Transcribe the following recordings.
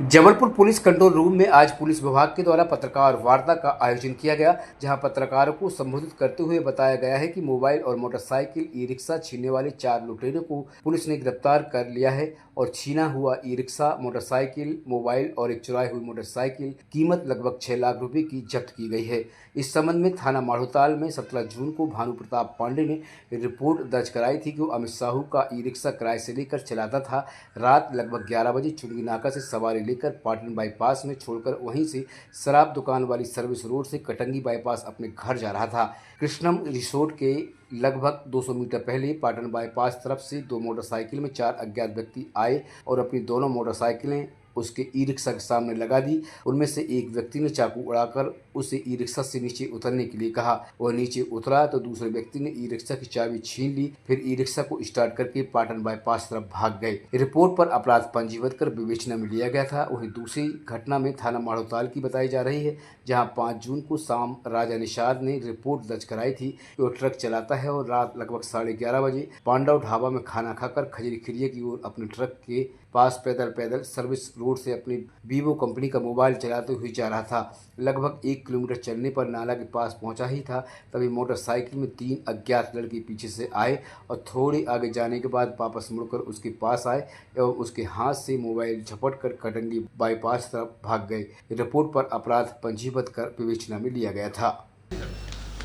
Jabalpur police control room में आज police विभाग के द्वारा पत्रकार वार्ता का आयोजन किया गया, जहां पत्रकारों को संबोधित करते हुए बताया गया है कि मोबाइल और मोटरसाइकिल ई रिक्शा छीनने वाले 4 लुटेरों को पुलिस ने गिरफ्तार कर लिया है और छीना हुआ ई रिक्शा, मोटरसाइकिल, मोबाइल और एक चुराई हुई मोटरसाइकिल कीमत लगभग 6 लाख रुपए की जब्त की गई है। इस संबंध में थाना माढ़ोताल में 17 जून को भानु प्रताप पांडे ने रिपोर्ट दर्ज कराई थी कि वो अमित साहू का ई रिक्शा किराए से लेकर चलाता था। रात लगभग 11 बजे चुंगी नाका से सवारी लेकर पाटन बाईपास में छोड़कर वहीं से शराब दुकान वाली सर्विस रोड से कटंगी बाईपास अपने घर जा रहा था। कृष्णम रिसोर्ट के लगभग 200 मीटर पहले पाटन बाईपास तरफ से 2 मोटरसाइकिल में 4 अज्ञात व्यक्ति आए और अपनी दोनों मोटरसाइकिलें उसके ई रिक्शा के सामने लगा दी। उनमें से एक व्यक्ति ने चाकू उड़ाकर उसे ई रिक्शा से नीचे उतरने के लिए कहा। वह नीचे उतरा तो दूसरे व्यक्ति ने ई रिक्शा की चाबी छीन ली, फिर ई रिक्शा को स्टार्ट करके पाटन बाईपास तरफ भाग गए। रिपोर्ट पर अपराध पंजीबद्ध कर विवेचना में लिया गया था। वहीं दूसरी घटना में थाना माढ़ोताल की बताई जा रही है, जहां 5 जून को शाम राजा निषाद ने रिपोर्ट दर्ज कराई थी कि वो ट्रक चलाता है और रात लगभग 11:30 बजे पांडव ढाबा में खाना खाकर खजरी खिरिये की ओर अपने ट्रक के पास पैदल सर्विस रोड से अपनी वीवो कंपनी का मोबाइल चलाते हुए जा रहा था। लगभग 1 किलोमीटर चलने पर नाला के पास पहुंचा ही था, तभी मोटरसाइकिल में 3 अज्ञात लड़के पीछे से आए और थोड़ी आगे जाने के बाद वापस मुड़कर उसके पास आए एवं उसके हाथ से मोबाइल झपट कर कटंगी बाईपास तरफ भाग गए। रिपोर्ट पर अपराध पंजीबद्ध कर विवेचना में लिया गया था।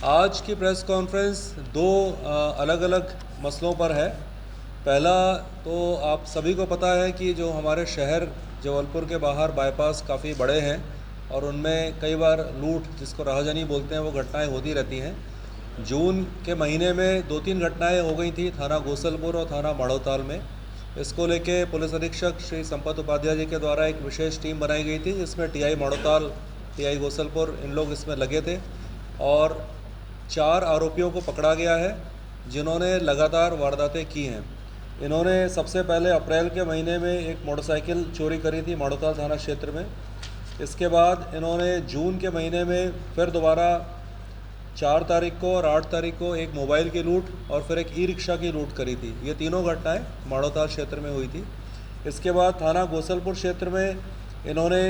आज की प्रेस कॉन्फ्रेंस 2 अलग अलग मसलों पर है। पहला तो आप सभी को पता है कि जो हमारे शहर जबलपुर के बाहर बाईपास काफ़ी बड़े हैं और उनमें कई बार लूट, जिसको राहजनी बोलते हैं, वो घटनाएं होती रहती हैं। जून के महीने में 2-3 घटनाएं हो गई थी थाना गोसलपुर और थाना माढ़ोताल में। इसको लेके पुलिस अधीक्षक श्री संपत उपाध्याय जी के द्वारा एक विशेष टीम बनाई गई थी, जिसमें टीआई माढ़ोताल, टीआई गोसलपुर, इन लोग इसमें लगे थे और 4 आरोपियों को पकड़ा गया है जिन्होंने लगातार वारदातें की हैं। इन्होंने सबसे पहले अप्रैल के महीने में एक मोटरसाइकिल चोरी करी थी माढ़ोताल थाना क्षेत्र में। इसके बाद इन्होंने जून के महीने में फिर दोबारा 4 तारीख को और 8 तारीख को एक मोबाइल की लूट और फिर एक ई रिक्शा की लूट करी थी। ये तीनों घटनाएं माढ़ोताल क्षेत्र में हुई थी। इसके बाद थाना गोसलपुर क्षेत्र में इन्होंने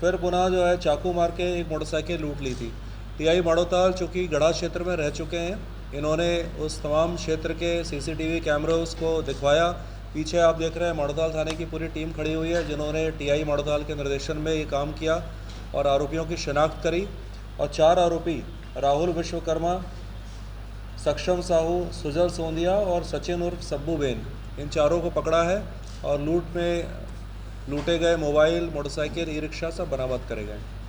फिर पुनः जो है चाकू मार के एक मोटरसाइकिल लूट ली थी। टीआई माढ़ोताल चूँकि गढ़ा क्षेत्र में रह चुके हैं, इन्होंने उस तमाम क्षेत्र के सीसीटीवी कैमरों को दिखवाया। पीछे आप देख रहे हैं माढ़ोताल थाने की पूरी टीम खड़ी हुई है, जिन्होंने टीआई माढ़ोताल के निर्देशन में ये काम किया और आरोपियों की शिनाख्त करी। और 4 आरोपी राहुल विश्वकर्मा, सक्षम साहू, सुजल सोंदिया और सचिन उर्फ सब्बू बेन, इन चारों को पकड़ा है और लूट में लूटे गए मोबाइल, मोटरसाइकिल, ई रिक्शा सब बरामद करे गए।